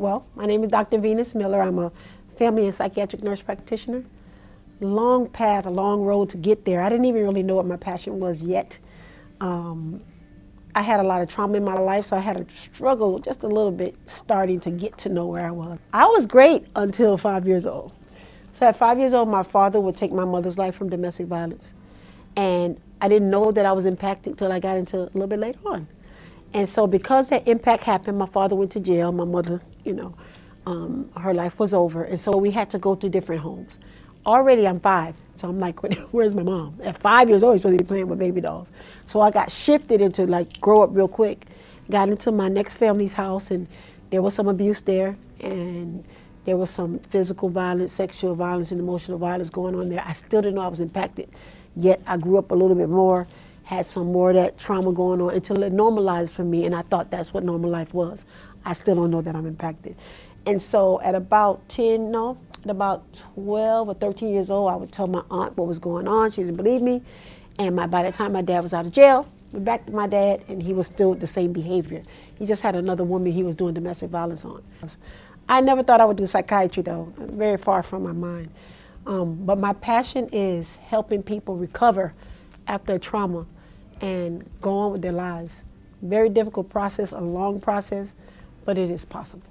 Well, my name is Dr. Miller. I'm a family and psychiatric nurse practitioner. Long path, a long road to get there. I didn't even really know what my passion was yet. I had a lot of trauma in my life, so I had to struggle just a little bit starting to get to know where I was. I was great until 5 years old. So at 5 years old, my father would take my mother's life from domestic violence. And I didn't know that I was impacted until I got into a little bit later on. And so because that impact happened, my father went to jail, my mother, her life was over. And so we had to go to different homes. Already I'm 5, so I'm like, where's my mom? At 5 years old, he's supposed to be playing with baby dolls. So I got shifted into grow up real quick. Got into my next family's house, and there was some abuse there, and there was some physical violence, sexual violence, and emotional violence going on there. I still didn't know I was impacted, yet I grew up a little bit more, had some more of that trauma going on until it normalized for me, and I thought that's what normal life was. I still don't know that I'm impacted. And so at about 12 or 13 years old, I would tell my aunt what was going on. She didn't believe me. And by the time my dad was out of jail, went back to my dad, and he was still the same behavior. He just had another woman he was doing domestic violence on. I never thought I would do psychiatry, though. Very far from my mind. But my passion is helping people recover after trauma and go on with their lives. Very difficult process, a long process, but it is possible.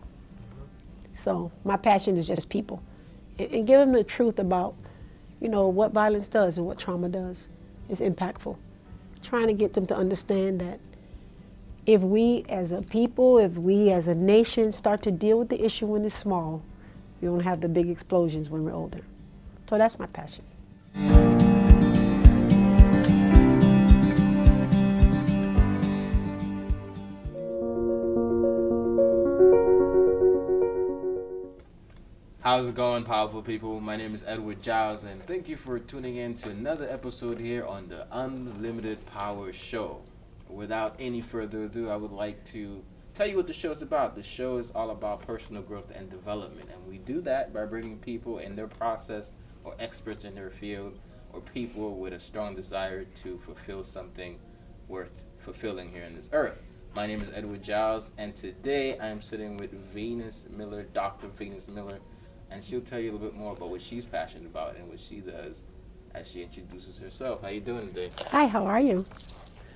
So my passion is just people. And give them the truth about, what violence does and what trauma does. It's impactful. Trying to get them to understand that if we as a people, if we as a nation start to deal with the issue when it's small, we won't have the big explosions when we're older. So that's my passion. How's it going, powerful people? My name is Edward Giles, and thank you for tuning in to another episode here on the Unlimited Power Show. Without any further ado, I would like to tell you what the show is about. The show is all about personal growth and development, and we do that by bringing people in their process or experts in their field or people with a strong desire to fulfill something worth fulfilling here on this earth. My name is Edward Giles, and today I am sitting with Venus Miller, Dr. Venus Miller, and she'll tell you a little bit more about what she's passionate about and what she does as she introduces herself. How you doing today? Hi, how are you?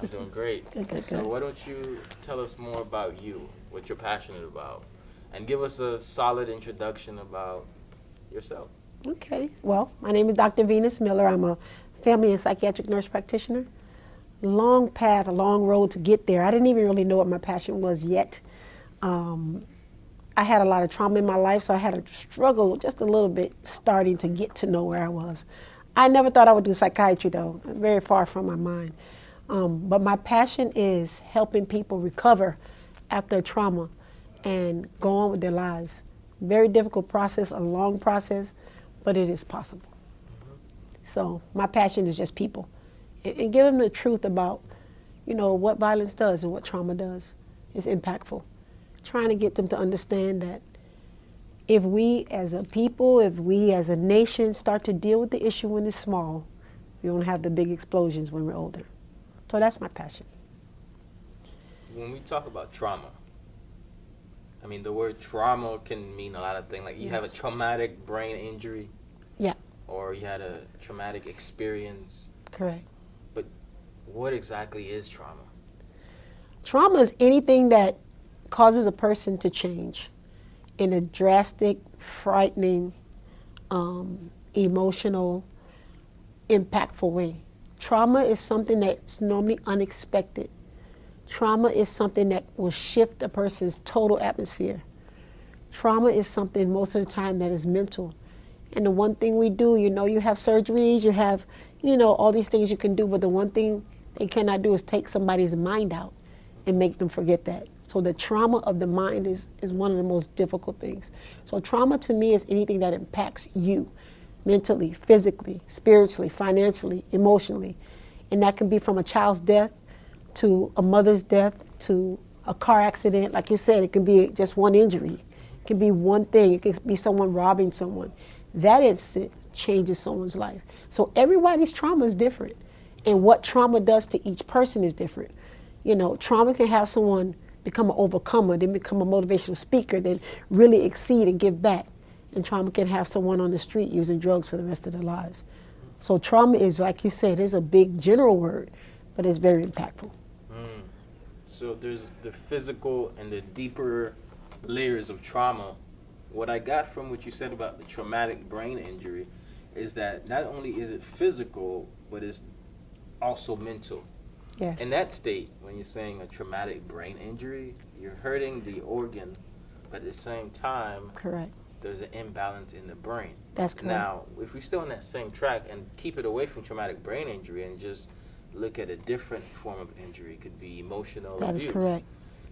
I'm doing great. Good. So why don't you tell us more about you, what you're passionate about, and give us a solid introduction about yourself. Okay. Well, my name is Dr. Venus Miller. I'm a family and psychiatric nurse practitioner. Long path, a long road to get there. I didn't even really know what my passion was yet. I had a lot of trauma in my life, so I had to struggle just a little bit starting to get to know where I was. I never thought I would do psychiatry, though. Very far from my mind. But my passion is helping people recover after trauma and go on with their lives. Very difficult process, a long process, but it is possible. So my passion is just people. And give them the truth about, what violence does and what trauma does. It's impactful. Trying to get them to understand that if we as a people, if we as a nation start to deal with the issue when it's small, we won't have the big explosions when we're older. So that's my passion. When we talk about trauma, the word trauma can mean a lot of things. Like you have a traumatic brain injury. Yeah. Or you had a traumatic experience. Correct. But what exactly is trauma? Trauma is anything that causes a person to change in a drastic, frightening, emotional, impactful way. Trauma is something that's normally unexpected. Trauma is something that will shift a person's total atmosphere. Trauma is something most of the time that is mental. And the one thing we do, you have surgeries, you have, all these things you can do, but the one thing they cannot do is take somebody's mind out and make them forget that. So the trauma of the mind is one of the most difficult things. So trauma to me is anything that impacts you mentally, physically, spiritually, financially, emotionally. And that can be from a child's death to a mother's death to a car accident. Like you said, it can be just one injury. It can be one thing. It can be someone robbing someone. That instant changes someone's life. So everybody's trauma is different. And what trauma does to each person is different. Trauma can have someone become an overcomer, then become a motivational speaker, then really exceed and give back. And trauma can have someone on the street using drugs for the rest of their lives. So trauma is, like you said, is a big general word, but it's very impactful. So there's the physical and the deeper layers of trauma. What I got from what you said about the traumatic brain injury is that not only is it physical, but it's also mental. Yes. In that state, when you're saying a traumatic brain injury, you're hurting the organ, but at the same time, Correct. there's an imbalance in the brain. That's correct. Now, if we stay on that same track and keep it away from traumatic brain injury and just look at a different form of injury, it could be emotional That abuse. is correct.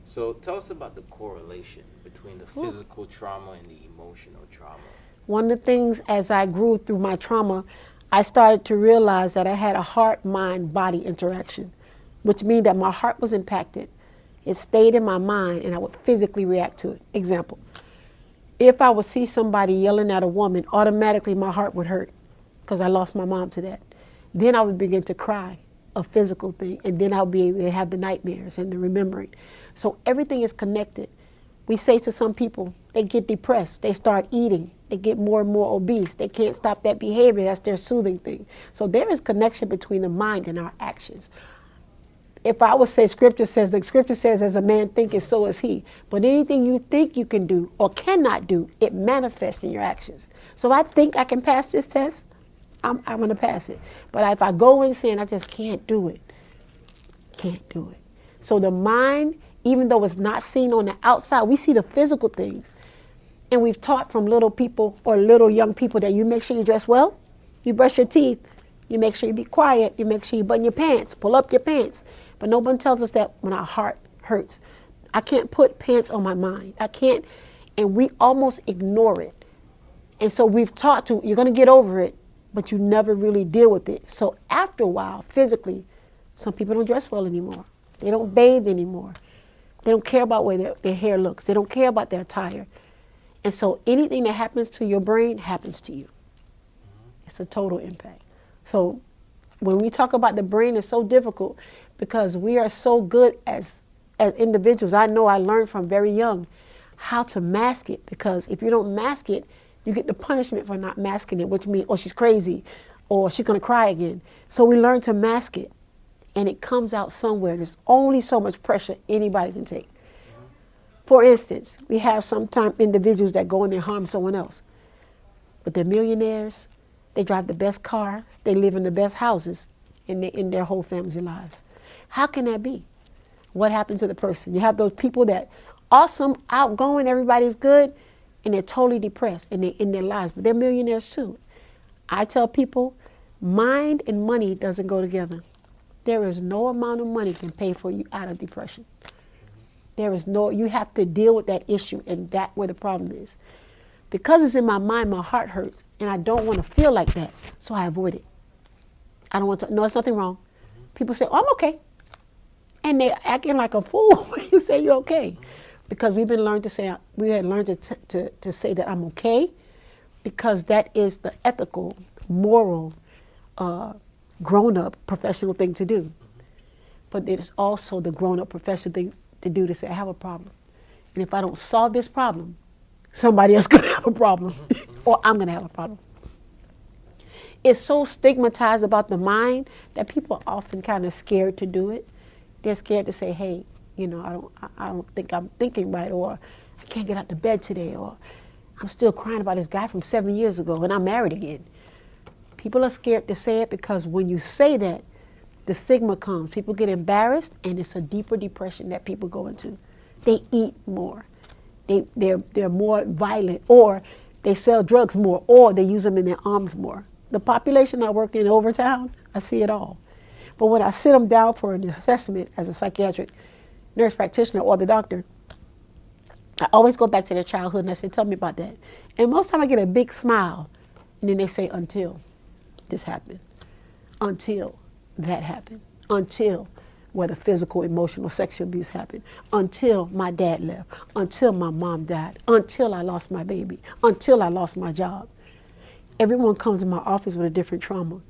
So tell us about the correlation between the physical trauma and the emotional trauma. One of the things as I grew through my trauma, I started to realize that I had a heart-mind-body interaction, which means that my heart was impacted. It stayed in my mind and I would physically react to it. Example, if I would see somebody yelling at a woman, automatically my heart would hurt because I lost my mom to that. Then I would begin to cry, a physical thing, and then I'll be able to have the nightmares and the remembering. So everything is connected. We say to some people, they get depressed, they start eating, they get more and more obese, they can't stop that behavior, that's their soothing thing. So there is connection between the mind and our actions. If I would say the scripture says, as a man thinketh, so is he. But anything you think you can do or cannot do, it manifests in your actions. So if I think I can pass this test, I'm going to pass it. But if I go in saying I just can't do it, can't do it. So the mind, even though it's not seen on the outside, we see the physical things. And we've taught from little people or little young people that you make sure you dress well, you brush your teeth, you make sure you be quiet, you make sure you button your pants, pull up your pants. But no one tells us that when our heart hurts. I can't put pants on my mind. I can't, and we almost ignore it. And so we've taught to, you're going to get over it, but you never really deal with it. So after a while, physically, some people don't dress well anymore. They don't bathe anymore. They don't care about where their hair looks. They don't care about their attire. And so anything that happens to your brain happens to you. It's a total impact. So when we talk about the brain, it's so difficult because we are so good as individuals. I know I learned from very young how to mask it, because if you don't mask it, you get the punishment for not masking it, which means, oh, she's crazy, or she's going to cry again. So we learn to mask it, and it comes out somewhere. There's only so much pressure anybody can take. For instance, we have sometimes individuals that go in there and harm someone else. But they're millionaires, they drive the best cars, they live in the best houses in their whole family's lives. How can that be? What happened to the person? You have those people that awesome, outgoing, everybody's good, and they're totally depressed and they're in their lives, but they're millionaires too. I tell people, mind and money doesn't go together. There is no amount of money can pay for you out of depression. There is no, you have to deal with that issue, and that's where the problem is. Because it's in my mind, my heart hurts, and I don't want to feel like that, so I avoid it. I don't want to, no, it's nothing wrong. People say, oh, I'm okay. And they're acting like a fool when you say you're okay. Because we had learned to say that I'm okay, because that is the ethical, moral, grown-up professional thing to do. But it is also the grown-up professional thing to do to say, I have a problem. And if I don't solve this problem, somebody else going to have a problem, or I'm going to have a problem. It's so stigmatized about the mind that people are often kind of scared to do it. They're scared to say, hey, you know, I don't think I'm thinking right, or I can't get out of bed today, or I'm still crying about this guy from 7 years ago and I'm married again. People are scared to say it because when you say that, the stigma comes. People get embarrassed, and it's a deeper depression that people go into. They eat more. They're more violent, or they sell drugs more, or they use them in their arms more. The population I work in Overtown, I see it all. But when I sit them down for an assessment as a psychiatric nurse practitioner or the doctor, I always go back to their childhood and I say, tell me about that. And most of the time I get a big smile, and then they say, until this happened, until that happened, until whether physical, emotional, sexual abuse happened, until my dad left, until my mom died, until I lost my baby, until I lost my job. Everyone comes in my office with a different trauma.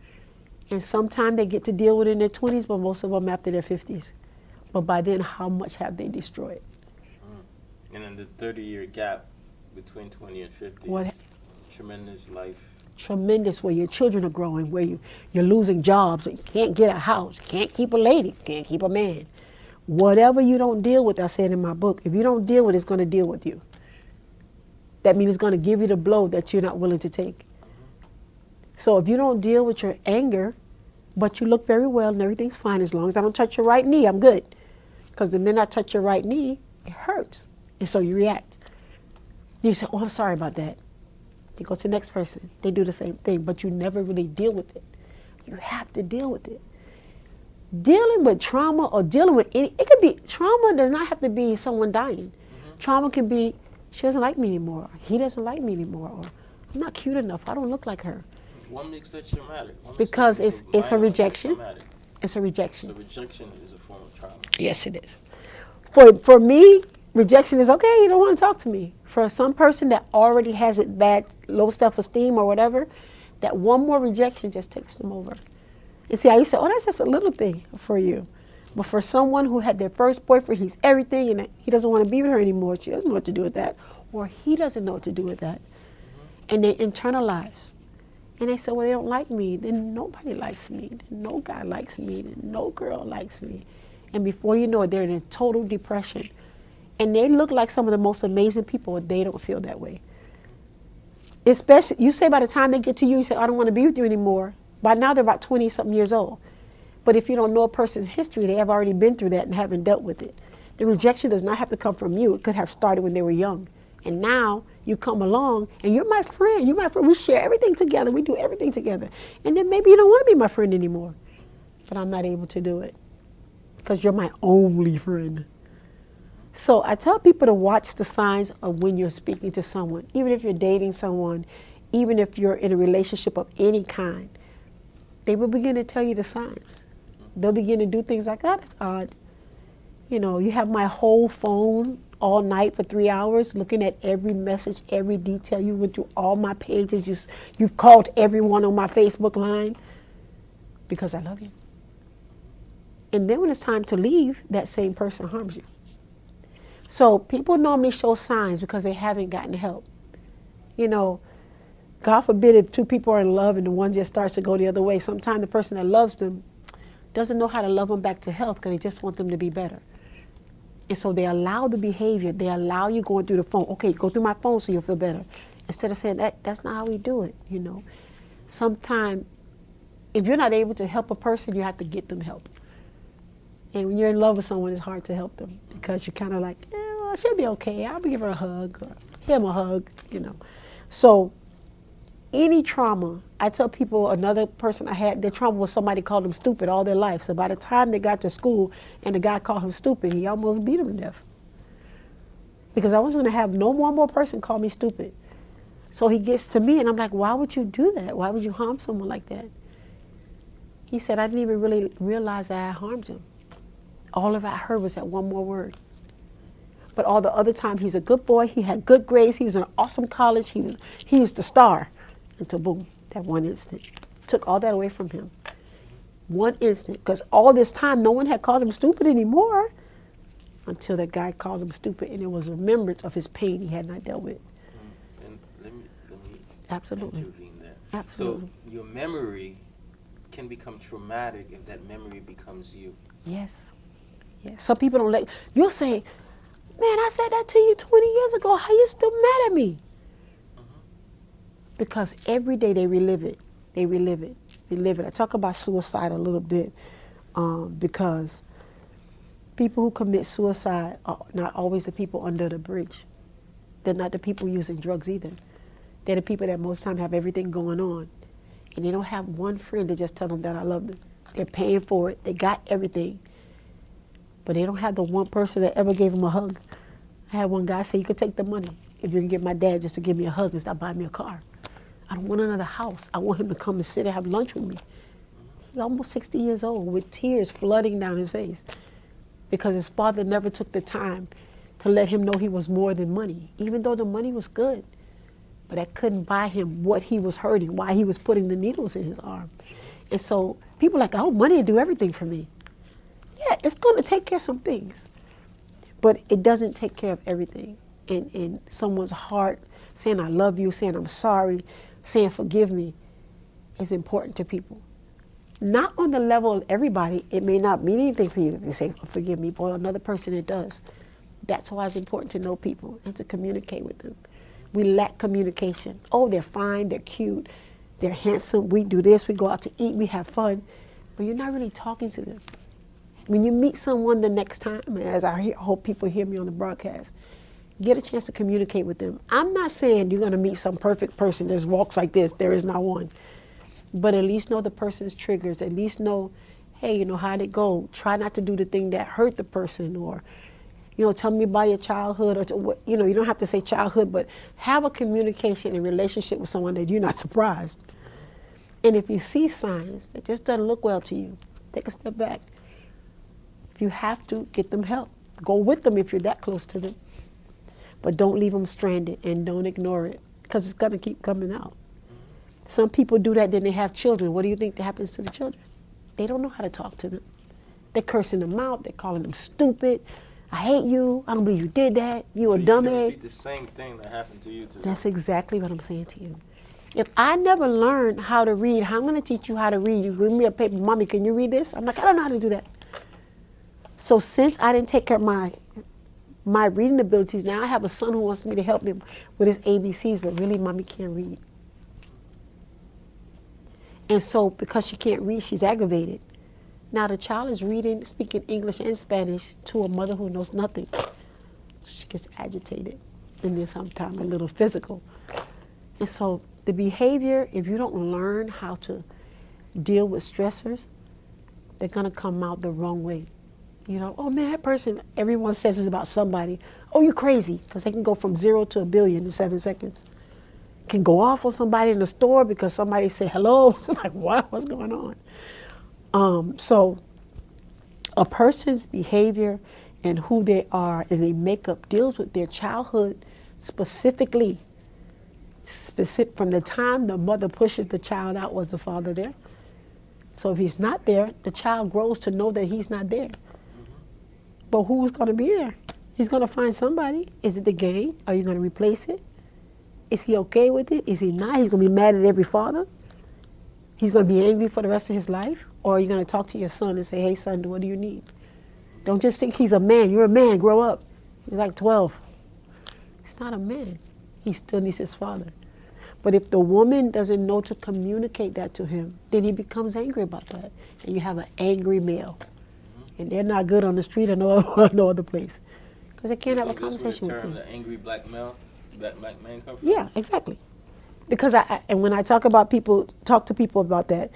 And sometimes they get to deal with it in their 20s, but most of them after their 50s. But by then, how much have they destroyed? And then the 30-year gap between 20 and 50 What is tremendous life. tremendous, where your children are growing, where you're losing jobs, you can't get a house, can't keep a lady, can't keep a man. Whatever you don't deal with, I said in my book, if you don't deal with it, it's going to deal with you. That means it's going to give you the blow that you're not willing to take. So if you don't deal with your anger, but you look very well and everything's fine, as long as I don't touch your right knee, I'm good. Because the minute I touch your right knee, it hurts. And so you react. You say, oh, I'm sorry about that. You go to the next person. They do the same thing, but you never really deal with it. You have to deal with it. Dealing with trauma or dealing with any, it could be, trauma does not have to be someone dying. Trauma can be, she doesn't like me anymore. He doesn't like me anymore. Or I'm not cute enough. I don't look like her. What makes that traumatic? Because it's a rejection. It's a rejection. So rejection is a form of trauma. Yes, it is. For me, rejection is okay. You don't want to talk to me. For some person that already has it bad, low self-esteem or whatever, that one more rejection just takes them over. And see, I used to say, oh, that's just a little thing for you. But for someone who had their first boyfriend, he's everything, and he doesn't want to be with her anymore. She doesn't know what to do with that, or he doesn't know what to do with that, and they internalize. And they say, well, they don't like me. Then nobody likes me. Then no guy likes me. Then no girl likes me. And before you know it, they're in a total depression. And they look like some of the most amazing people, and they don't feel that way. Especially, you say by the time they get to you, you say, I don't want to be with you anymore. By now, they're about 20-something years old. But if you don't know a person's history, they have already been through that and haven't dealt with it. The rejection does not have to come from you. It could have started when they were young. And now you come along and you're my friend. You're my friend. We share everything together. We do everything together. And then maybe you don't want to be my friend anymore. But I'm not able to do it because you're my only friend. So I tell people to watch the signs of when you're speaking to someone, even if you're dating someone, even if you're in a relationship of any kind. They will begin to tell you the signs. They'll begin to do things like, oh, that's odd. You know, you have my whole phone all night for 3 hours looking at every message, every detail. You went through all my pages. You've called everyone on my Facebook line because I love you. And then when it's time to leave, that same person harms you. So people normally show signs because they haven't gotten help. You know, God forbid if two people are in love and the one just starts to go the other way. Sometimes the person that loves them doesn't know how to love them back to health because they just want them to be better. And so they allow the behavior. They allow you going through the phone. Okay, go through my phone so you'll feel better. Instead of saying that's not how we do it, you know. Sometimes if you're not able to help a person, you have to get them help. And when you're in love with someone, it's hard to help them because you're kind of like, well, she'll be okay. I'll give her a hug or him a hug, you know. So any trauma, I tell people, another person I had, their trauma was somebody called them stupid all their life. So by the time they got to school and the guy called him stupid, he almost beat him to death. Because I wasn't going to have no one more person call me stupid. So he gets to me and I'm like, why would you do that? Why would you harm someone like that? He said, I didn't even really realize that I harmed him. All of I heard was that one more word. But all the other time, he's a good boy. He had good grades. He was in an awesome college. He was the star. Until boom, that one instant took all that away from him. One instant, because all this time, no one had called him stupid anymore until that guy called him stupid, and it was a remembrance of his pain he had not dealt with. And let me Absolutely. intervene there. Absolutely. So your memory can become traumatic if that memory becomes you. Yes. Yes. Some people don't you'll say, man, I said that to you 20 years ago. How you still mad at me? Because every day they relive it. They relive it. I talk about suicide a little bit because people who commit suicide are not always the people under the bridge. They're not the people using drugs either. They're the people that most time have everything going on. And they don't have one friend to just tell them that I love them. They're paying for it. They got everything. But they don't have the one person that ever gave them a hug. I had one guy say, you could take the money if you can get my dad just to give me a hug and stop buying me a car. I don't want another house. I want him to come and sit and have lunch with me. He's almost 60 years old with tears flooding down his face because his father never took the time to let him know he was more than money, even though the money was good. But that couldn't buy him what he was hurting, why he was putting the needles in his arm. And so people are like, oh, money will do everything for me. Yeah, it's going to take care of some things, but it doesn't take care of everything. in someone's heart, saying I love you, saying I'm sorry, saying forgive me, is important to people. Not on the level of everybody. It may not mean anything for you if you say forgive me, but another person it does. That's why it's important to know people and to communicate with them. We lack communication. Oh, they're fine, they're cute, they're handsome, we do this, we go out to eat, we have fun, but you're not really talking to them. When you meet someone the next time, as I hope people hear me on the broadcast, get a chance to communicate with them. I'm not saying you're going to meet some perfect person that walks like this. There is not one. But at least know the person's triggers. At least know, hey, you know, how'd it go? Try not to do the thing that hurt the person, or, you know, tell me about your childhood, or, you know, you don't have to say childhood, but have a communication and relationship with someone that you're not surprised. And if you see signs that just doesn't look well to you, take a step back. If you have to, get them help. Go with them if you're that close to them. But don't leave them stranded, and don't ignore it, because it's going to keep coming out. Some people do that, then they have children. What do you think that happens to the children? They don't know how to talk to them. They're cursing them out. They're calling them stupid. I hate you. I don't believe you did that. You a dumbass. Repeat the same thing that happened to you. That's exactly what I'm saying to you. If I never learned how to read, how I'm going to teach you how to read? You give me a paper, Mommy, can you read this? I'm like, I don't know how to do that. So since I didn't take care of my reading abilities, now I have a son who wants me to help him with his ABCs, but really, Mommy can't read. And so because she can't read, she's aggravated. Now the child is reading, speaking English and Spanish to a mother who knows nothing. So she gets agitated, and then sometimes a little physical. And so the behavior, if you don't learn how to deal with stressors, they're gonna come out the wrong way. You know, oh man, that person, everyone says it's about somebody. Oh, you're crazy, because they can go from 0 to 1 billion in 7 seconds. Can go off on somebody in the store because somebody said hello. It's like, what? What's going on? So a person's behavior and who they are and their makeup deals with their childhood specifically. From the time the mother pushes the child out, was the father there? So if he's not there, the child grows to know that he's not there. But who's going to be there? He's going to find somebody. Is it the gang? Are you going to replace it? Is he okay with it? Is he not? He's going to be mad at every father? He's going to be angry for the rest of his life? Or are you going to talk to your son and say, hey, son, what do you need? Don't just think he's a man. You're a man. Grow up. He's like 12. He's not a man. He still needs his father. But if the woman doesn't know to communicate that to him, then he becomes angry about that. And you have an angry male. And they're not good on the street or no other place. Because they can't have a conversation with him. The angry black male? Black man come from? Yeah, exactly. Because and when I talk to people about that,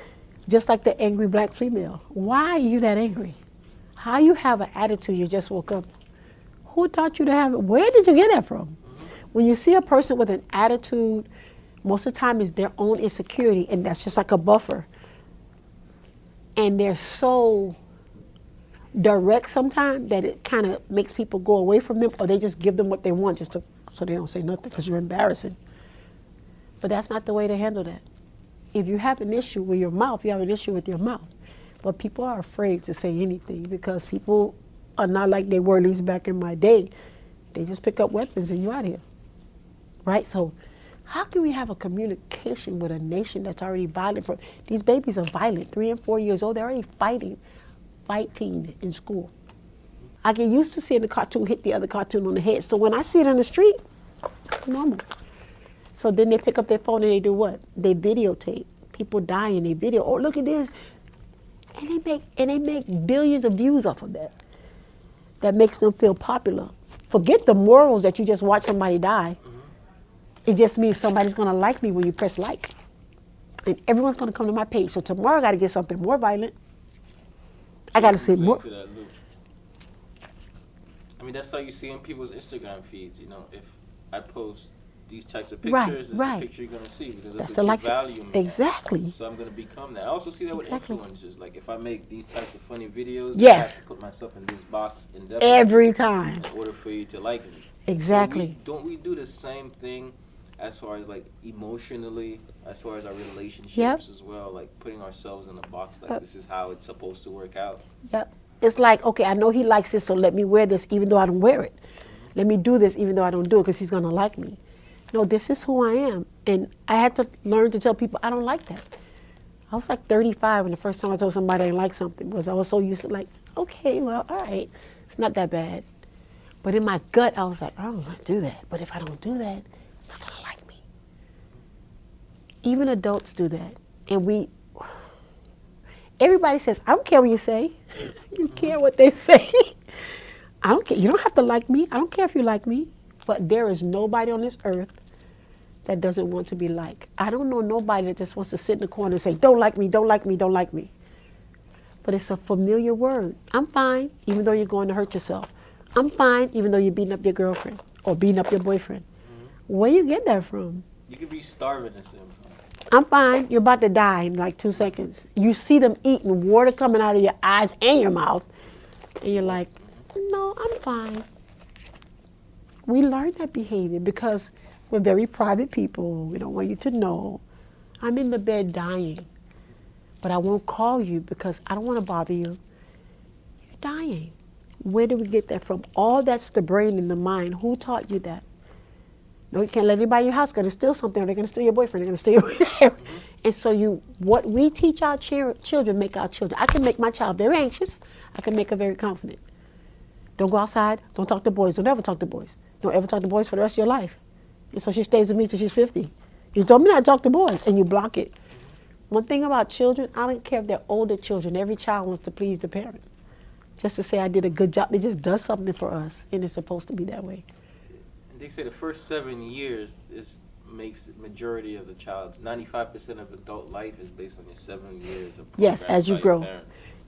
just like the angry black female, why are you that angry? How you have an attitude? You just woke up. Who taught you to have it? Where did you get that from? When you see a person with an attitude, most of the time it's their own insecurity, and that's just like a buffer. And they're so direct sometimes that it kind of makes people go away from them, or they just give them what they want just so they don't say nothing because you're embarrassing. But that's not the way to handle that. If you have an issue with your mouth, you have an issue with your mouth. But people are afraid to say anything because people are not like they were, at least back in my day. They just pick up weapons and you're out of here. Right? So how can we have a communication with a nation that's already violent? These babies are violent, 3 and 4 years old. They're already fighting in school. I get used to seeing the cartoon hit the other cartoon on the head. So when I see it on the street, it's normal. So then they pick up their phone and they do what? They videotape people dying. They video. Oh, look at this, and they make billions of views off of that. That makes them feel popular. Forget the morals that you just watch somebody die. It just means somebody's gonna like me when you press like, and everyone's gonna come to my page. So tomorrow I got to get something more violent. I got to see more. I mean, that's how you see in people's Instagram feeds. You know, if I post these types of pictures, it's the picture you're gonna see because that's what you value me. Exactly. So I'm gonna become that. I also see that with influencers. Like if I make these types of funny videos, yes, I have to put myself in this box indefinitely every time in order for you to like me. Exactly. So don't we do the same thing as far as like emotionally, as far as our relationships as well? Like putting ourselves in a box. Like this is how it's supposed to work out. Yep. It's like, okay, I know he likes this, so let me wear this even though I don't wear it. let me do this even though I don't do it because he's going to like me. No, this is who I am. And I had to learn to tell people I don't like that. I was like 35 when the first time I told somebody I didn't like something was I was so used to like, okay, well, all right, it's not that bad. But in my gut, I was like, I don't want to do that. But if I don't do that, they're going to like me. Even adults do that. And everybody says, I don't care what you say. You care what they say. I don't care. You don't have to like me. I don't care if you like me. But there is nobody on this earth that doesn't want to be liked. I don't know nobody that just wants to sit in the corner and say, don't like me, don't like me, don't like me. But it's a familiar word. I'm fine, even though you're going to hurt yourself. I'm fine, even though you're beating up your girlfriend or beating up your boyfriend. Where you get that from? You could be starving and saying, I'm fine, you're about to die in like 2 seconds. You see them eating, water coming out of your eyes and your mouth. And you're like, no, I'm fine. We learn that behavior because we're very private people. We don't want you to know. I'm in the bed dying, but I won't call you because I don't want to bother you. You're dying. Where do we get that from? All that's the brain and the mind. Who taught you that? No, you can't let anybody in your house going to steal something or they're going to steal your boyfriend. They're going to steal your And so what we teach our children make our children. I can make my child very anxious. I can make her very confident. Don't go outside. Don't talk to boys. Don't ever talk to boys. Don't ever talk to boys for the rest of your life. And so she stays with me till she's 50. You told me not to talk to boys, and you block it. One thing about children, I don't care if they're older children. Every child wants to please the parent. Just to say I did a good job. It just does something for us, and it's supposed to be that way. And they say the first 7 years makes majority of the child's 95% of adult life is based on your 7 years of Yes, as you grow.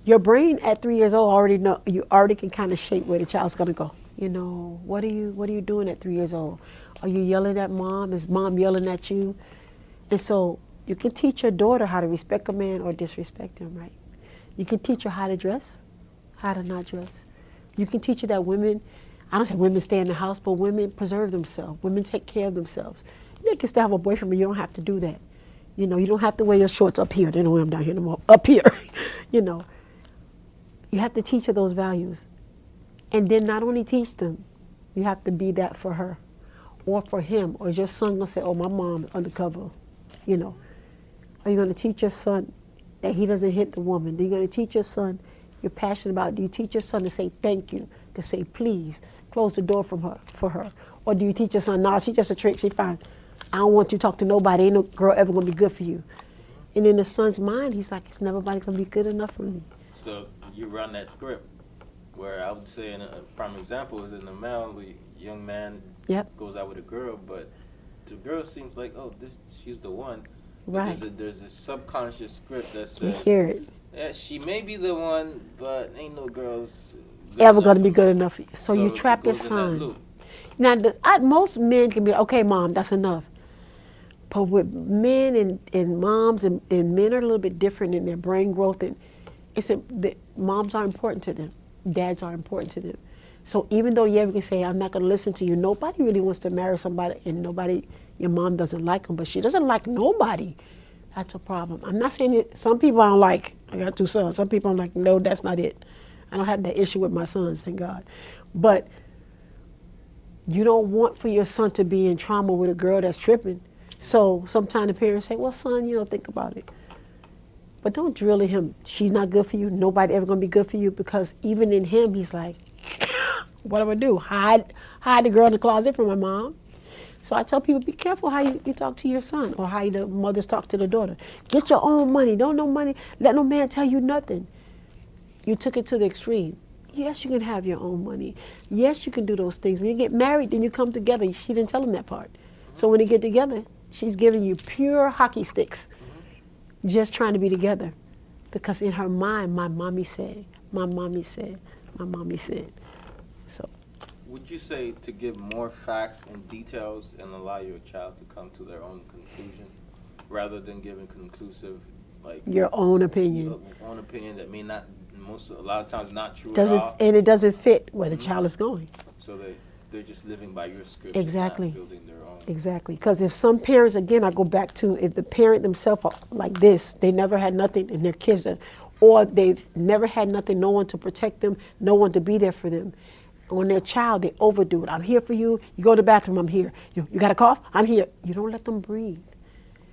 Your brain at 3 years old you already can kind of shape where the child's gonna go. You know, what are you doing at 3 years old? Are you yelling at mom? Is mom yelling at you? And so you can teach your daughter how to respect a man or disrespect him, right? You can teach her how to dress, how to not dress. You can teach her that women, I don't say women stay in the house, but women preserve themselves. Women take care of themselves. You can still have a boyfriend, but you don't have to do that. You know, you don't have to wear your shorts up here. They don't wear them down here no more. Up here, you know. You have to teach her those values. And then not only teach them, you have to be that for her or for him. Or is your son going to say, oh, my mom is undercover, you know. Are you going to teach your son that he doesn't hit the woman? Are you going to teach your son you're passionate about? Do you teach your son to say thank you, to say please, close the door for her? Or do you teach your son, nah, she's just a trick, she's fine. I don't want you to talk to nobody. Ain't no girl ever going to be good for you. And in the son's mind, he's like, it's never going to be good enough for me. So you run that script where I would say a prime example is in the male, the young man goes out with a girl, but the girl seems like, oh, she's the one. Right. There's a subconscious script that says, you hear it. Yeah, she may be the one, but ain't no girls ever going to be good enough for you. So you trap your son. Now, most men can be, okay, mom, that's enough. But with men and moms and men are a little bit different in their brain growth. And moms are important to them. Dads are important to them. So even though you ever can say, I'm not going to listen to you, nobody really wants to marry somebody and your mom doesn't like them, but she doesn't like nobody. That's a problem. I'm not saying it. Some people I don't like. I got 2 sons. Some people I'm like, no, that's not it. I don't have that issue with my sons, thank God. But you don't want for your son to be in trauma with a girl that's tripping. So sometimes the parents say, well, son, think about it. But don't drill in him. She's not good for you. Nobody ever going to be good for you, because even in him, he's like, what am I do? Hide the girl in the closet from my mom? So I tell people, be careful how you talk to your son or how the mothers talk to the daughter. Get your own money. Don't no money. Let no man tell you nothing. You took it to the extreme. Yes, you can have your own money. Yes, you can do those things. When you get married, then you come together. She didn't tell him that part. So when they get together, she's giving you pure hockey sticks, just trying to be together. Because in her mind, my mommy said, my mommy said, my mommy said. So. Would you say to give more facts and details and allow your child to come to their own conclusion rather than giving conclusive, like your own opinion? Your own opinion that may not, a lot of times not true at all. And it doesn't fit where the child is going. So they're just living by your script. Exactly. And not building their own. Exactly. Because if some parents, again, I go back to, if the parent themselves are like this, they never had nothing and their kids are, or they've never had nothing, no one to protect them, no one to be there for them. When they're a child, they overdo it. I'm here for you. You go to the bathroom, I'm here. You got a cough? I'm here. You don't let them breathe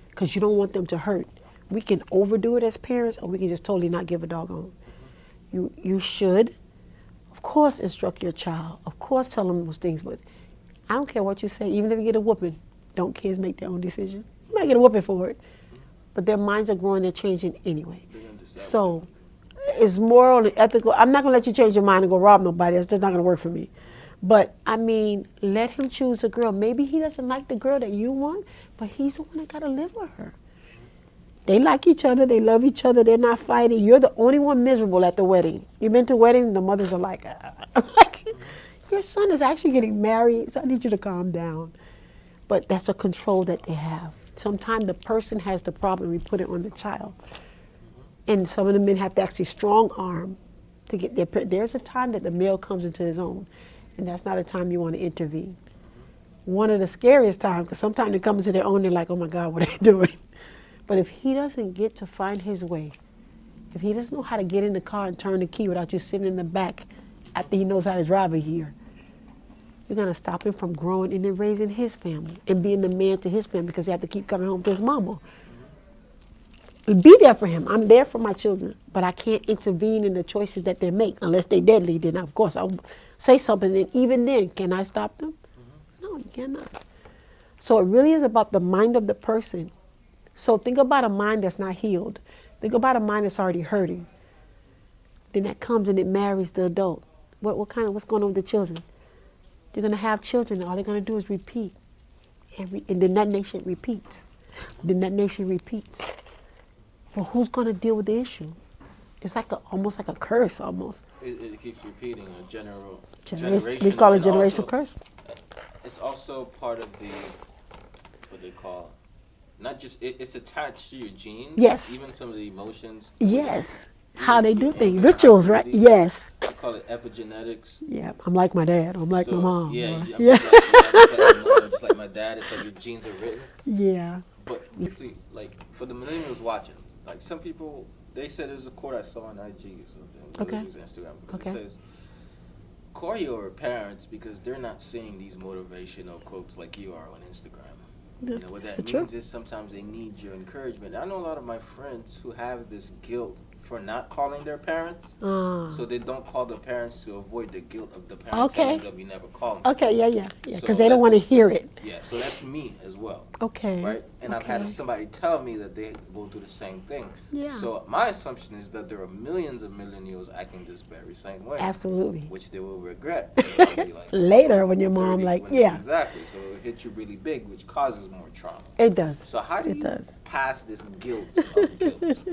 because you don't want them to hurt. We can overdo it as parents, or we can just totally not give a doggone. You should, of course, instruct your child. Of course, tell them those things, but I don't care what you say. Even if you get a whooping, don't kids make their own decisions? You might get a whooping for it, but their minds are growing, they're changing anyway. So it's moral and ethical. I'm not going to let you change your mind and go rob nobody. That's just not going to work for me. But, I mean, let him choose a girl. Maybe he doesn't like the girl that you want, but he's the one that got to live with her. They like each other. They love each other. They're not fighting. You're the only one miserable at the wedding. You've been to a wedding, the mothers are like, your son is actually getting married, so I need you to calm down. But that's a control that they have. Sometimes the person has the problem, we put it on the child. And some of the men have to actually strong arm to get their, there's a time that the male comes into his own, and that's not a time you want to intervene. One of the scariest times, because sometimes they come into their own, they're like, oh my God, what are they doing? But if he doesn't get to find his way, if he doesn't know how to get in the car and turn the key without just sitting in the back after he knows how to drive a year, you're going to stop him from growing and then raising his family and being the man to his family because he have to keep coming home to his mama. Be there for him. I'm there for my children, but I can't intervene in the choices that they make unless they're deadly. Then, of course, I'll say something. And even then, can I stop them? No, you cannot. So it really is about the mind of the person. So think about a mind that's not healed. Think about a mind that's already hurting. Then that comes and it marries the adult. What's going on with the children? They're going to have children. And all they're going to do is repeat. And then that nation repeats. Then that nation repeats. But who's going to deal with the issue? It's like almost like a curse, almost. It keeps repeating a generation. We call it generational curse. It's also part of the, what they call, not just, it's attached to your genes. Yes. Even some of the emotions. Yes. How they do things. Rituals, right? Yes. They call it epigenetics. Yeah. I'm like my dad. I'm like my mom. Yeah. Yeah. Just like my dad. It's like your genes are written. Yeah. But briefly, like, for the millennials watching, like, some people, they said there's a quote I saw on IG or something. Okay. It was Instagram. Okay. It says, call your parents because they're not seeing these motivational quotes like you are on Instagram. You know, what that means is sometimes they need your encouragement. I know a lot of my friends who have this guilt for not calling their parents, so they don't call the parents to avoid the guilt of the parents telling them you never call them. Okay, yeah, because So they don't want to hear it. Yeah, so that's me as well. Okay. Right? And I've had somebody tell me that they go through the same thing. Yeah. So my assumption is that there are millions of millennials acting this very same way. Absolutely. Which they will regret. They'll be like, later when your mom, Exactly. So it'll hit you really big, which causes more trauma. It does. So how do you pass this guilt of guilt?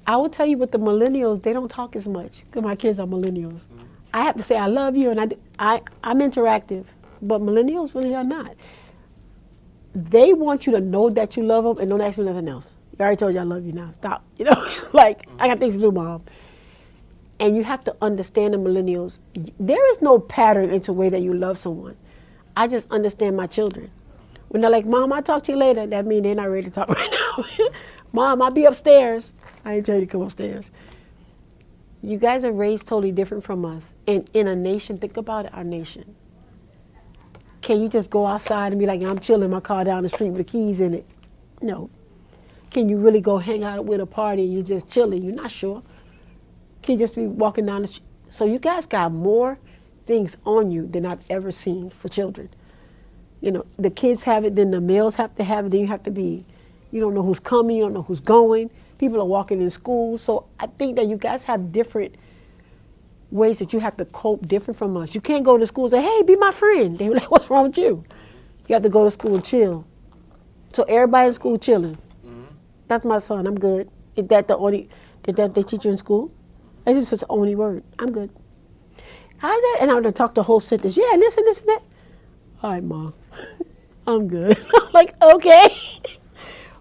I will tell you with the millennials, they don't talk as much because my kids are millennials. I have to say I love you, and I'm interactive, but millennials really are not. They want you to know that you love them and don't ask me nothing else. You already told you I love you now. Stop. You know, like, I got things to do, Mom. And you have to understand the millennials. There is no pattern into the way that you love someone. I just understand my children. When they're like, Mom, I'll talk to you later, that means they're not ready to talk right now. Mom, I'll be upstairs. I ain't tell you to come upstairs. You guys are raised totally different from us. And in a nation, think about it, our nation. Can you just go outside and be like, I'm chilling my car down the street with the keys in it? No. Can you really go hang out with a party and you're just chilling? You're not sure. Can you just be walking down the street? So you guys got more things on you than I've ever seen for children. You know, the kids have it, then the males have to have it, then you have to be, you don't know who's coming, you don't know who's going. People are walking in school. So I think that you guys have different ways that you have to cope different from us. You can't go to school and say, hey, be my friend. They're like, what's wrong with you? You have to go to school and chill. So everybody in school chilling. That's my son. I'm good. Is that the only, did that they teach you in school? That's just the only word. I'm good. How's that? And I'm going to talk the whole sentence. Yeah, listen, this and that. All right, Mom. I'm good. I'm like, okay.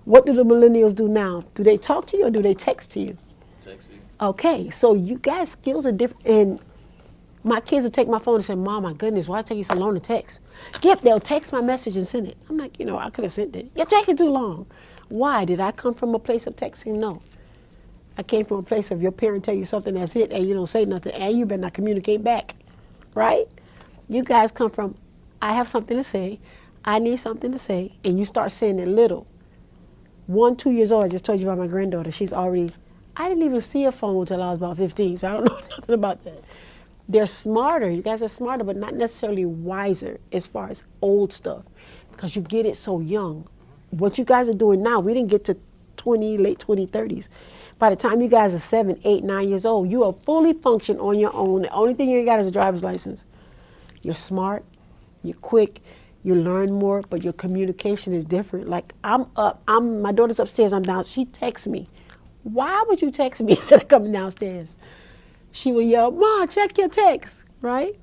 What do the millennials do now? Do they talk to you or do they text to you? Text you. Okay, so you guys' skills are different. And my kids will take my phone and say, Mom, my goodness, why it take you so long to text? Yep, they'll text my message and send it. I'm like, you know, I could have sent it. You're taking too long. Why? Did I come from a place of texting? No. I came from a place of your parent tell you something, that's it, and you don't say nothing, and you better not communicate back. right? You guys come from, I have something to say, I need something to say, and you start saying it little. 1, 2 years old, I just told you about my granddaughter. She's already, I didn't even see a phone until I was about 15, so I don't know nothing about that. They're smarter. You guys are smarter, but not necessarily wiser as far as old stuff, because you get it so young. What you guys are doing now, we didn't get to 20, late 20, 30s. By the time you guys are 7, 8, 9 years old, you are fully functioned on your own. The only thing you got is a driver's license. You're smart, you're quick, you learn more, but your communication is different. Like my daughter's upstairs, I'm down, she texts me. Why would you text me instead of coming downstairs? She would yell, "Ma, check your text," right?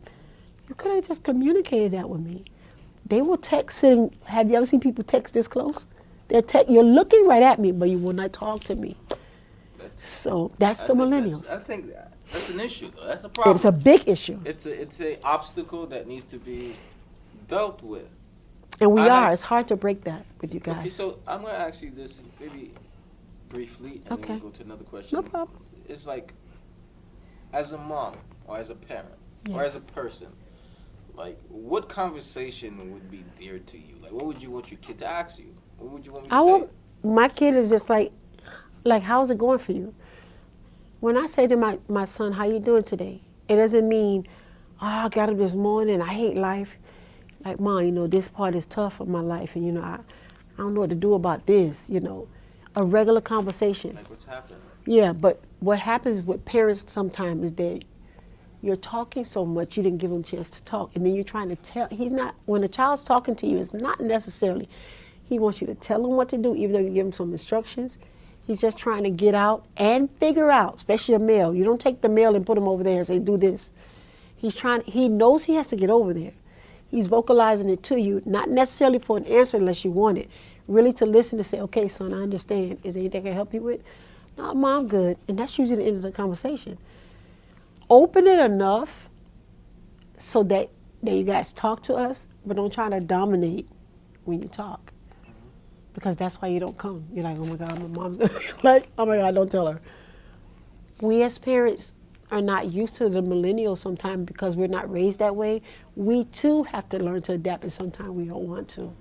You could have just communicated that with me. They will text sitting, have you ever seen people text this close? You're looking right at me, but you will not talk to me. So that's the millennials. I think that's an issue, though. That's a problem. It's a big issue. It's a obstacle that needs to be dealt with. And it's hard to break that with you guys. Okay, so I'm going to ask you this maybe briefly, and then we'll go to another question. No problem. It's like, as a mom, or as a parent, or as a person, like, what conversation would be dear to you? Like, what would you want your kid to ask you? What would you want me to say? My kid is just like, how's it going for you? When I say to my son, how you doing today? It doesn't mean, I got up this morning, I hate life. Like, Mom, this part is tough of my life, and, I don't know what to do about this, A regular conversation. Like, what's happening? Yeah, but what happens with parents sometimes is that you're talking so much, you didn't give them a chance to talk. And then you're trying to tell, when a child's talking to you, it's not necessarily, he wants you to tell him what to do, even though you give him some instructions. He's just trying to get out and figure out, especially a male. You don't take the male and put him over there and say, do this. He knows he has to get over there. He's vocalizing it to you, not necessarily for an answer unless you want it. Really to listen to say, okay, son, I understand. Is there anything I can help you with? No, Mom, I'm good. And that's usually the end of the conversation. Open it enough so that you guys talk to us, but don't try to dominate when you talk. Because that's why you don't come. You're like, oh my God, my mom's like, oh my God, don't tell her. We as parents are not used to the millennials sometimes because we're not raised that way. We too have to learn to adapt, and sometimes we don't want to.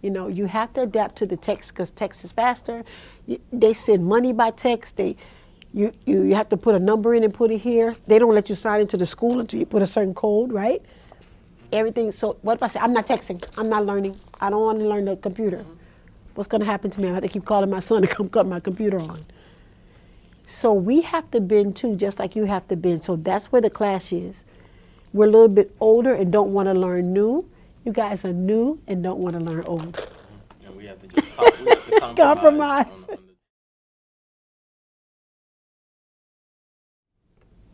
You have to adapt to the text because text is faster. They send money by text. You have to put a number in and put it here. They don't let you sign into the school until you put a certain code, right? Everything. So what if I say, I'm not texting, I'm not learning, I don't want to learn the computer. What's going to happen to me? I have to keep calling my son to come cut my computer on. So we have to bend too, just like you have to bend. So that's where the clash is. We're a little bit older and don't want to learn new. You guys are new and don't want to learn old. And we have to just compromise.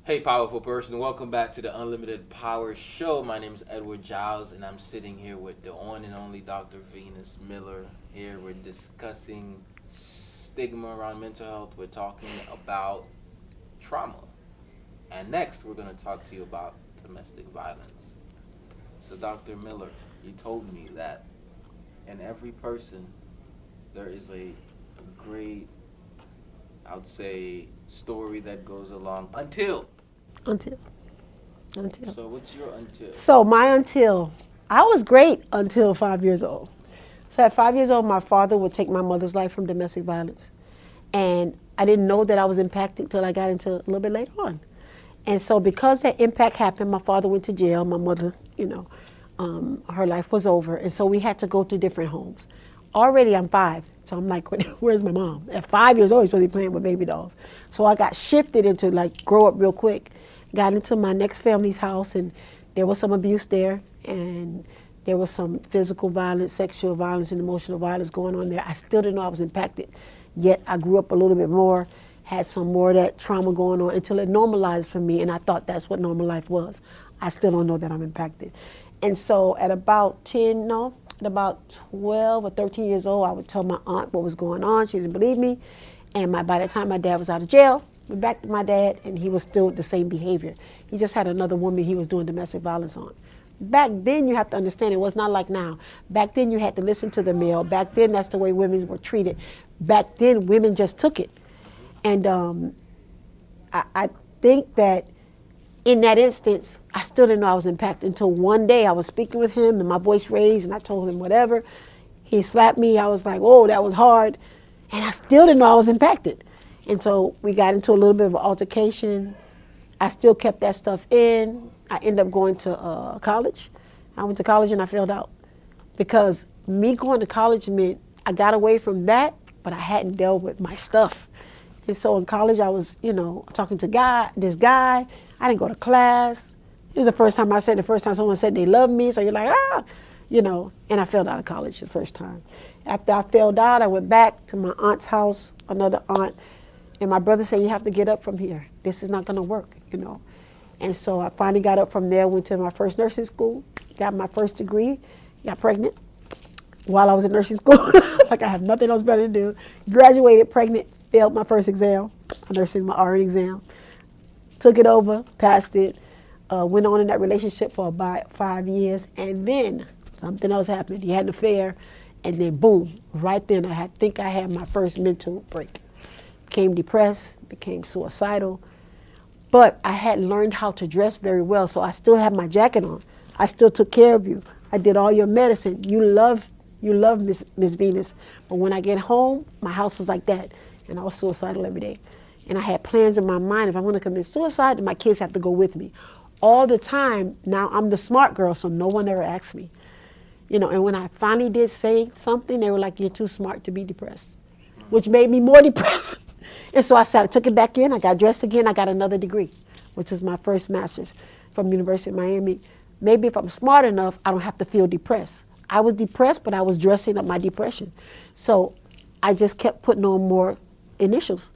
Hey, powerful person. Welcome back to the Unlimited Power Show. My name is Edward Giles, and I'm sitting here with the one and only Dr. Venus Miller. Here we're discussing stigma around mental health. We're talking about trauma. And next, we're going to talk to you about domestic violence. So, Dr. Miller, you told me that in every person, there is a great, I would say, story that goes along until. So what's your until? So my until, I was great until 5 years old. So at 5 years old, my father would take my mother's life from domestic violence. And I didn't know that I was impacted until I got into a little bit later on. And so because that impact happened, my father went to jail, my mother, her life was over. And so we had to go to different homes. Already I'm 5, so I'm like, where's my mom? At 5 years old, he's supposed to be playing with baby dolls. So I got shifted into grow up real quick. Got into my next family's house, and there was some abuse there, and there was some physical violence, sexual violence, and emotional violence going on there. I still didn't know I was impacted, yet I grew up a little bit more, had some more of that trauma going on until it normalized for me, and I thought that's what normal life was. I still don't know that I'm impacted. And so at about 12 or 13 years old, I would tell my aunt what was going on. She didn't believe me. And by the time my dad was out of jail, went back to my dad, and he was still the same behavior. He just had another woman he was doing domestic violence on. Back then, you have to understand, it was not like now. Back then, you had to listen to the male. Back then, that's the way women were treated. Back then, women just took it. And I think that in that instance, I still didn't know I was impacted until one day I was speaking with him and my voice raised and I told him whatever. He slapped me. I was like, oh, that was hard. And I still didn't know I was impacted. And so we got into a little bit of an altercation. I still kept that stuff in. I ended up going to college. I went to college and I failed out because me going to college meant I got away from that, but I hadn't dealt with my stuff. And so in college, I was, talking to this guy. I didn't go to class. It was the first time someone said they love me. So you're like, and I failed out of college the first time. After I failed out, I went back to my aunt's house, another aunt, and my brother said, you have to get up from here. This is not going to work, And so I finally got up from there, went to my first nursing school, got my first degree, got pregnant while I was in nursing school. Like I have nothing else better to do. Graduated pregnant, failed my first exam, my RN exam. Took it over, passed it, went on in that relationship for about 5 years, and then something else happened. He had an affair, and then boom, right then I think I had my first mental break. Became depressed, became suicidal, but I had learned how to dress very well, so I still had my jacket on. I still took care of you. I did all your medicine. You love Miss Venus, but when I get home, my house was like that, and I was suicidal every day. And I had plans in my mind. If I want to commit suicide, then my kids have to go with me. All the time, now I'm the smart girl, so no one ever asked me. And when I finally did say something, they were like, you're too smart to be depressed, which made me more depressed. And so I took it back in. I got dressed again. I got another degree, which was my first master's from University of Miami. Maybe if I'm smart enough, I don't have to feel depressed. I was depressed, but I was dressing up my depression. So I just kept putting on more initials.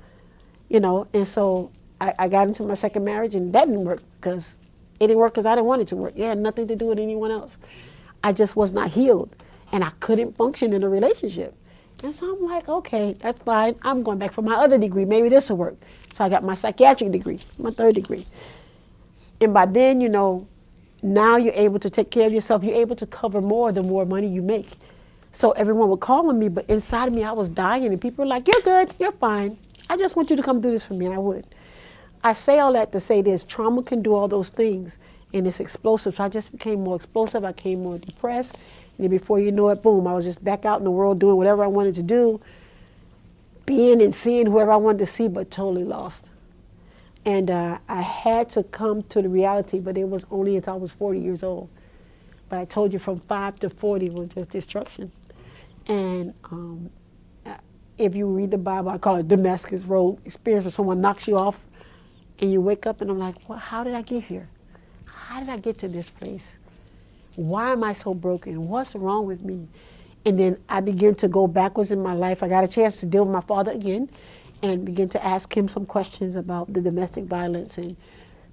And so I got into my second marriage, and that didn't work because I didn't want it to work. It had nothing to do with anyone else. I just was not healed, and I couldn't function in a relationship. And so I'm like, okay, that's fine. I'm going back for my other degree. Maybe this will work. So I got my psychiatric degree, my third degree. And by then, now you're able to take care of yourself. You're able to cover more the more money you make. So everyone would call on me, but inside of me, I was dying, and people were like, you're good, you're fine. I just want you to come do this for me, and I would. I say all that to say this, trauma can do all those things, and it's explosive. So I just became more explosive, I became more depressed, and then before you know it, boom, I was just back out in the world doing whatever I wanted to do, being and seeing whoever I wanted to see, but totally lost. And I had to come to the reality, but it was only until I was 40 years old. But I told you from 5 to 40 was just destruction. And if you read the Bible, I call it Damascus Road experience, where someone knocks you off and you wake up and I'm like, well, how did I get here? How did I get to this place? Why am I so broken? What's wrong with me? And then I begin to go backwards in my life. I got a chance to deal with my father again and begin to ask him some questions about the domestic violence and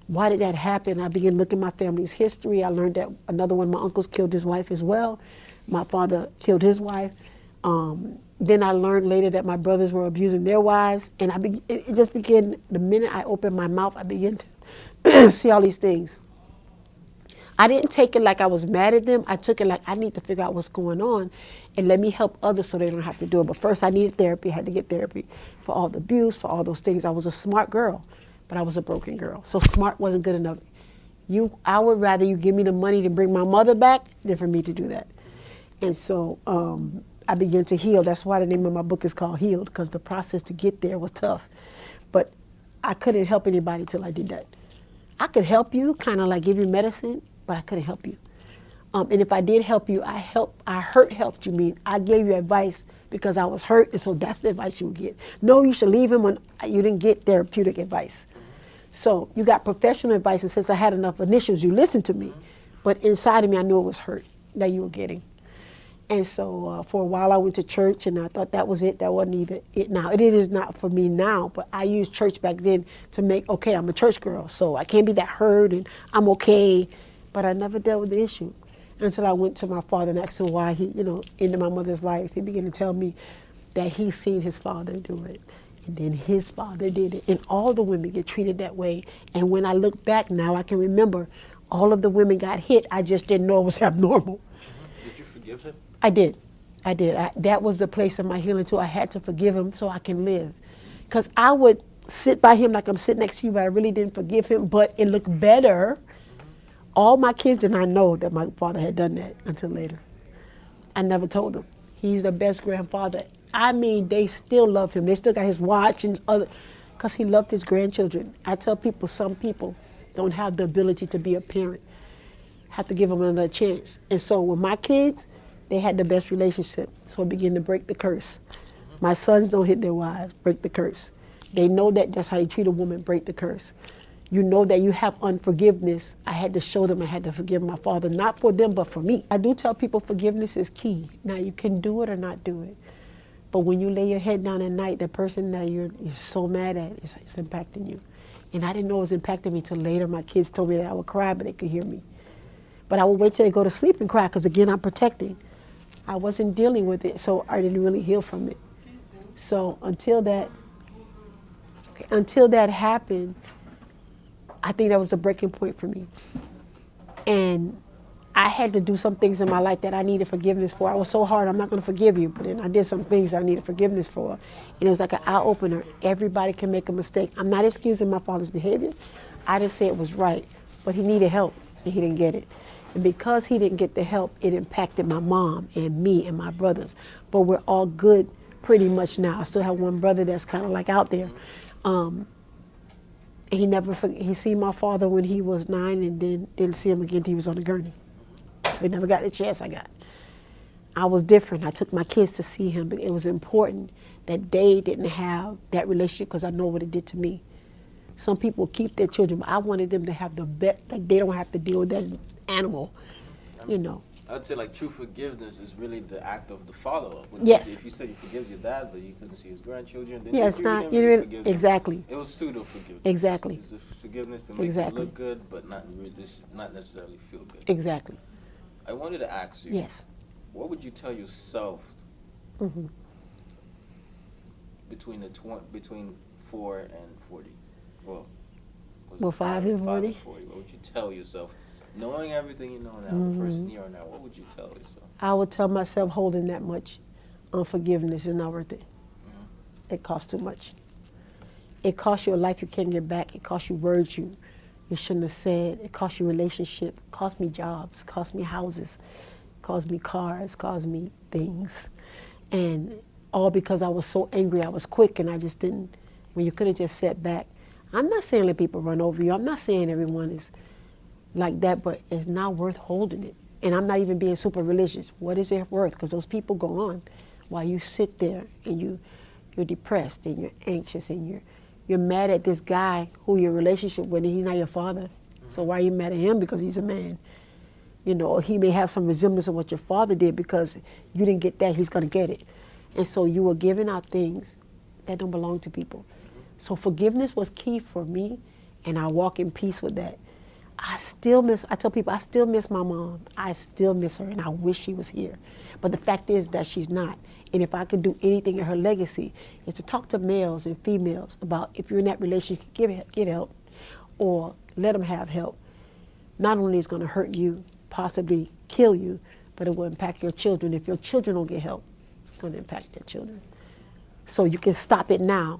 why did that happen. I began looking at my family's history. I learned that another one of my uncles killed his wife as well. My father killed his wife. Then I learned later that my brothers were abusing their wives. And it just began, the minute I opened my mouth, I began to see all these things. I didn't take it like I was mad at them. I took it like I need to figure out what's going on and let me help others so they don't have to do it. But first I needed therapy. I had to get therapy for all the abuse, for all those things. I was a smart girl, but I was a broken girl. So smart wasn't good enough. I would rather you give me the money to bring my mother back than for me to do that. And so I began to heal. That's why the name of my book is called Healed, because the process to get there was tough. But I couldn't help anybody till I did that. I could help you, kind of like give you medicine, but I couldn't help you. And if I did help you, I helped you, mean I gave you advice because I was hurt, and so that's the advice you would get. No, you should leave him when you didn't get therapeutic advice. So you got professional advice, and since I had enough initials, you listened to me. But inside of me, I knew it was hurt that you were getting. And so for a while I went to church and I thought that was it. That wasn't either it now. It is not for me now, but I used church back then to make, okay, I'm a church girl, so I can't be that hurt and I'm okay. But I never dealt with the issue until I went to my father and asked him why he, ended my mother's life. He began to tell me that he seen his father do it. And then his father did it. And all the women get treated that way. And when I look back now, I can remember all of the women got hit. I just didn't know it was abnormal. Did you forgive him? I did. That was the place of my healing too. I had to forgive him so I can live. Because I would sit by him like I'm sitting next to you, but I really didn't forgive him. But it looked better. All my kids did not know that my father had done that until later. I never told them. He's the best grandfather. I mean, they still love him. They still got his watch and other, because he loved his grandchildren. I tell people, some people don't have the ability to be a parent. Have to give them another chance. And so with my kids, they had the best relationship. So I began to break the curse. My sons don't hit their wives, break the curse. They know that that's how you treat a woman, break the curse. You know that you have unforgiveness. I had to show them I had to forgive my father, not for them, but for me. I do tell people forgiveness is key. Now, you can do it or not do it. But when you lay your head down at night, the person that you're so mad at is impacting you. And I didn't know it was impacting me till later. My kids told me that I would cry, but they could hear me. But I would wait till they go to sleep and cry, because again, I'm protecting. I wasn't dealing with it, so I didn't really heal from it. So until that happened, I think that was a breaking point for me. And I had to do some things in my life that I needed forgiveness for. I was so hard, I'm not going to forgive you, but then I did some things I needed forgiveness for. And it was like an eye-opener. Everybody can make a mistake. I'm not excusing my father's behavior. I didn't say it was right, but he needed help, and he didn't get it. And because he didn't get the help, it impacted my mom and me and my brothers. But we're all good pretty much now. I still have one brother that's kind of like out there. He seen my father when he was 9 and then didn't see him again until he was on the gurney. So he never got the chance I got. I was different. I took my kids to see him, but it was important that they didn't have that relationship because I know what it did to me. Some people keep their children, but I wanted them to have the best, like they don't have to deal with that animal, you know. I'd say like true forgiveness is really the act of the follow-up. Yes. If you said you forgive your dad, but you couldn't see his grandchildren, then Yeah, it's you not, didn't you really didn't, forgive them. exactly, It was pseudo forgiveness. Exactly. It's a forgiveness to make Exactly. you look good, but not really, not necessarily feel good. exactly. I wanted to ask you, Yes. what would you tell yourself Mm-hmm. between 4 and 40? Well, Well, 5 and 40? 40. What would you tell yourself? Knowing everything you know now, the person you are now, what would you tell yourself? I would tell myself holding that much unforgiveness is not worth it. It costs too much. It costs you a life you can't get back. It costs you words you shouldn't have said. It costs you relationship. It cost me jobs. It cost me houses. It cost me cars. It cost me things. And all because I was so angry. I was quick and I just didn't, when you could have just sat back. I'm not saying let people run over you. I'm not saying everyone is like that, but it's not worth holding it. And I'm not even being super religious. What is it worth? Because those people go on while you sit there and you're depressed and you're anxious and you're mad at this guy who your relationship with, and he's not your father. So why are you mad at him? Because he's a man. You know, or he may have some resemblance of what your father did because you didn't get that, he's going to get it. And so you were giving out things that don't belong to people. So forgiveness was key for me, and I walk in peace with that. I tell people, I still miss my mom. I still miss her, and I wish she was here. But the fact is that she's not. And if I could do anything in her legacy, is to talk to males and females about if you're in that relationship, get help or let them have help. Not only is it going to hurt you, possibly kill you, but it will impact your children. If your children don't get help, it's going to impact their children. So you can stop it now.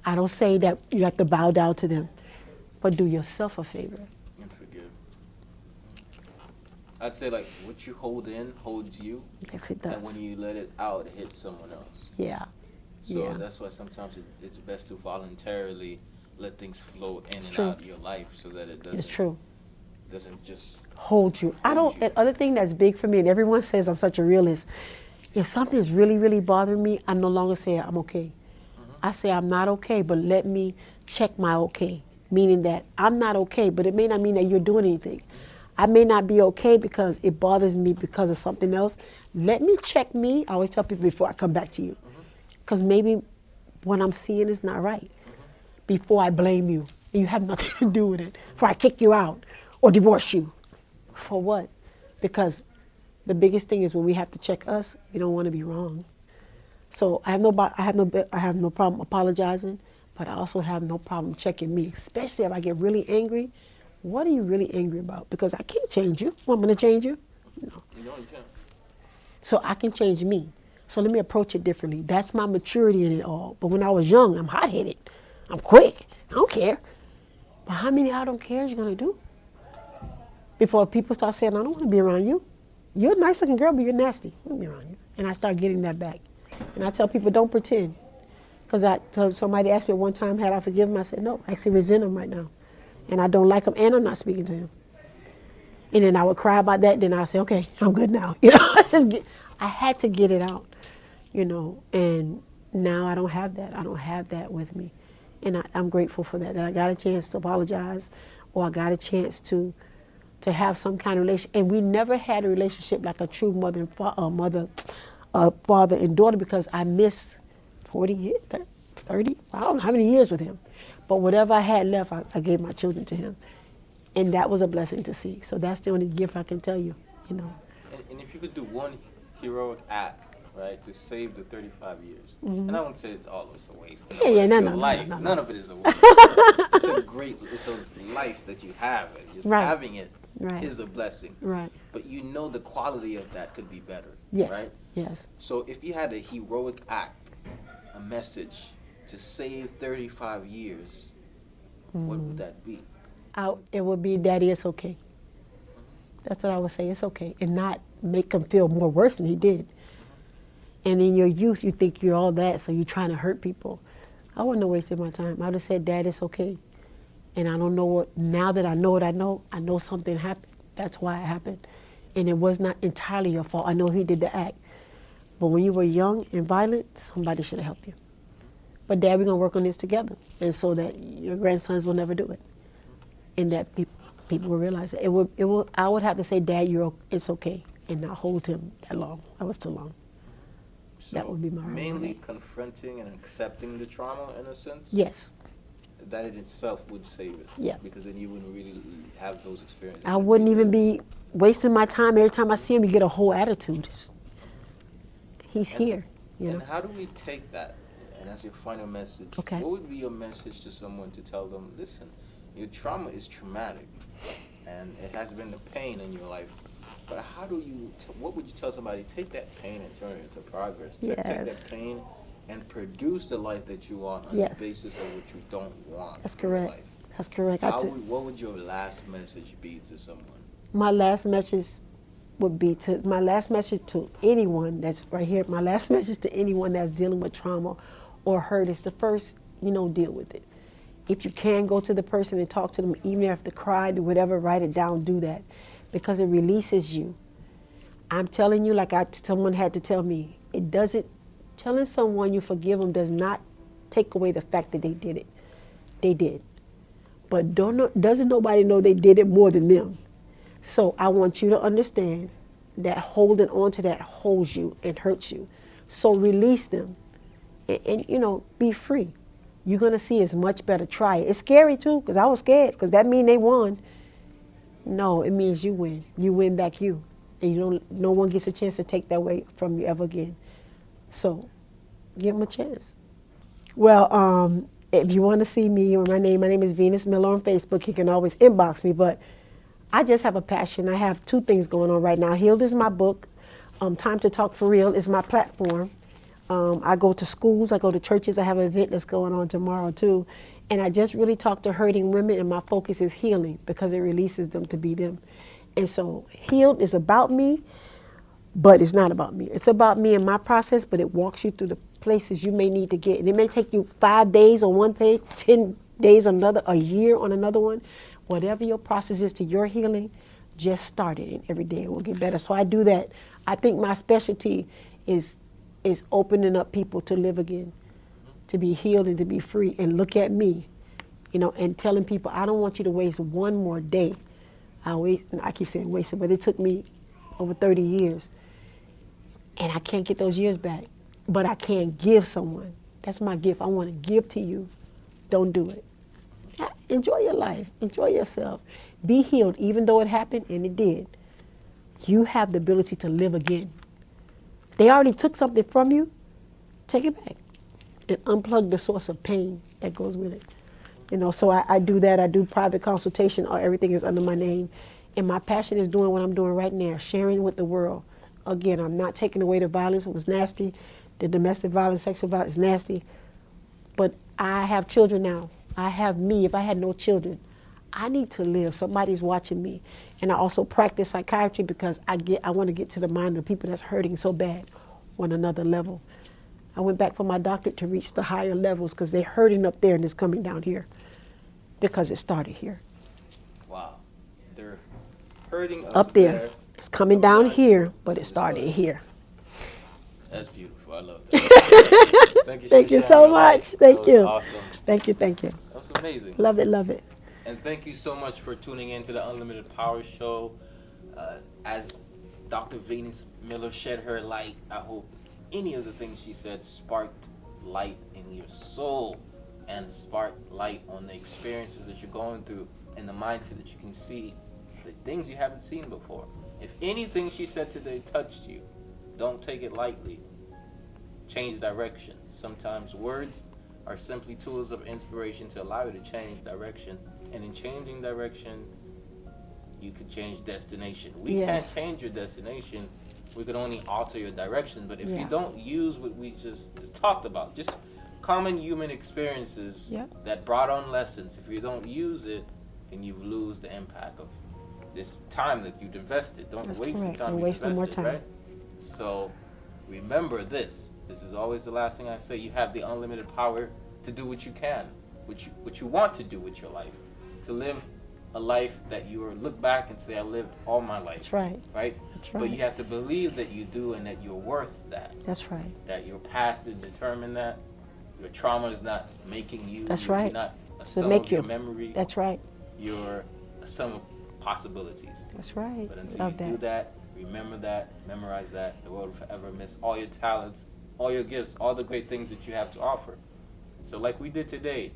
I don't say that you have to bow down to them, but do yourself a favor. And forgive. I'd say like what you hold in holds you. Yes, it does. And when you let it out, it hits someone else. Yeah. So Yeah. that's why sometimes it's best to voluntarily let things flow in and true. out of your life so that it doesn't. It's true. Doesn't just Hold you. I hold don't. you. And other thing that's big for me, and everyone says I'm such a realist. If something's really, really bothering me, I no longer say I'm okay. I say I'm not okay, but let me check my okay. Meaning that I'm not okay, but it may not mean that you're doing anything. I may not be okay because it bothers me because of something else. Let me check me. I always tell people before I come back to you. Because maybe what I'm seeing is not right. Before I blame you. And you have nothing to do with it. Before I kick you out or divorce you. For what? Because the biggest thing is when we have to check us, we don't want to be wrong. So I have no problem apologizing, but I also have no problem checking me, especially if I get really angry. What are you really angry about? Because I can't change you. Well, I'm going to change you? No. you can't. So I can change me. So let me approach it differently. That's my maturity in it all. But when I was young, I'm hot-headed. I'm quick. I don't care. But how many I don't care is you going to do? Before people start saying, I don't want to be around you. You're a nice looking girl, but you're nasty. I don't want to be around you. And I start getting that back. And I tell people, don't pretend. Because somebody asked me one time, had I forgiven him? I said, no, I actually resent him right now. And I don't like him, and I'm not speaking to him. And then I would cry about that. Then I say, okay, I'm good now. I had to get it out, and now I don't have that. I don't have that with me. And I'm grateful for that I got a chance to apologize, or I got a chance to have some kind of relationship. And we never had a relationship like a true father and daughter, because I missed 40 years, 30, I don't know how many years with him. But whatever I had left, I gave my children to him. And that was a blessing to see. So that's the only gift I can tell you, And if you could do one heroic act, right, to save the 35 years, and I won't say it's all of it's a waste. None of it is a waste. It's a life that you have. Just having it is a blessing. Right. But the quality of that could be better. Yes. Right? Yes. So if you had a heroic act, a message to save 35 years, what would that be? It would be, Daddy, it's okay. That's what I would say, it's okay. And not make him feel more worse than he did. And in your youth, you think you're all that, so you're trying to hurt people. I wouldn't have wasted my time. I would have said, Dad, it's okay. And I don't know now that I know what I know something happened. That's why it happened. And it was not entirely your fault. I know he did the act. But when you were young and violent, somebody should have helped you. But Dad, we're going to work on this together. And so that your grandsons will never do it. And that people will realize that. I would have to say, Dad, it's okay. And not hold him that long. That was too long. So that would be my mainly confronting and accepting the trauma, in a sense? Yes. That in itself would save it. Yeah. Because then you wouldn't really have those experiences. I wouldn't even be wasting my time. Every time I see him, you get a whole attitude. He's here, And how do we take that? And as your final message, okay. What would be your message to someone to tell them, listen, your trauma is traumatic, and it has been the pain in your life. But how do you, what would you tell somebody? Take that pain and turn it into progress. Yes. Take that pain and produce the life that you want on the basis of what you don't want. That's correct. In life. That's correct. What would your last message be to someone? My last message to anyone that's right here, my last message to anyone that's dealing with trauma or hurt is to first, deal with it. If you can, go to the person and talk to them, even if you have to cry, do whatever, write it down, do that. Because it releases you. I'm telling you, like someone had to tell me, telling someone you forgive them does not take away the fact that they did it. They did. But doesn't nobody know they did it more than them. So I want you to understand that holding on to that holds you and hurts you. So release them and be free. You're going to see it's much better. Try it. It's scary too, because I was scared, because that means they won. No, it means you win. You win back you. And no one gets a chance to take that away from you ever again. So give them a chance. Well, if you want to see me or my name is Venus Miller on Facebook. You can always inbox me, but I just have a passion. I have two things going on right now. Healed is my book. Time to Talk for Real is my platform. I go to schools, I go to churches. I have an event that's going on tomorrow too. And I just really talk to hurting women, and my focus is healing, because it releases them to be them. And so Healed is about me, but it's not about me. It's about me and my process, but it walks you through the places you may need to get. And it may take you 5 days on one page, 10 days on another, a year on another one. Whatever your process is to your healing, just start it, and every day it will get better. So I do that. I think my specialty is opening up people to live again, to be healed and to be free. And look at me, and telling people, I don't want you to waste one more day. I keep saying wasted, but it took me over 30 years. And I can't get those years back, but I can give someone. That's my gift. I want to give to you. Don't do it. Enjoy your life. Enjoy yourself. Be healed, even though it happened, and it did. You have the ability to live again. They already took something from you. Take it back and unplug the source of pain that goes with it. So I do that. I do private consultation. Everything is under my name. And my passion is doing what I'm doing right now, sharing with the world. Again, I'm not taking away the violence. It was nasty. The domestic violence, sexual violence is nasty. But I have children now. I have me. If I had no children, I need to live. Somebody's watching me. And I also practice psychiatry because I want to get to the mind of people that's hurting so bad on another level. I went back for my doctorate to reach the higher levels because they're hurting up there and it's coming down here because it started here. Wow. They're hurting Up there. It's coming down here, but it started here. That's beautiful. I love that. Thank you. Thank you so much. Thank you. Awesome. Thank you. Thank you. That was amazing. Love it. Love it. And thank you so much for tuning in to the Unlimited Power Show. As Dr. Venus Miller shed her light, I hope any of the things she said sparked light in your soul and sparked light on the experiences that you're going through and the mindset that you can see the things you haven't seen before. If anything she said today touched you, don't take it lightly. Change direction. Sometimes words are simply tools of inspiration to allow you to change direction. And in changing direction, you could change destination. We can't change your destination. We could only alter your direction. But if you don't use what we just talked about, just common human experiences that brought on lessons, if you don't use it, then you lose the impact of this time that you've invested. Don't waste the time you've invested, more time. right? So remember this. This is always the last thing I say. You have the unlimited power to do what you can, what you want to do with your life, to live a life that you look back and say, I lived all my life. That's right. Right? That's right. But you have to believe that you do and that you're worth that. That's right. That your past didn't determine that. Your trauma is not making you. That's You're right. not a To sum make of your you. memory. That's right. You're a sum of possibilities. That's right. But until Love you that. do that, remember that, memorize that, the world will forever miss all your talents, all your gifts, all the great things that you have to offer. So like we did today,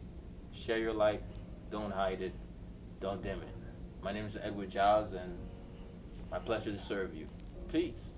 share your light, don't hide it, don't dim it. My name is Edward Giles, and my pleasure to serve you. Peace.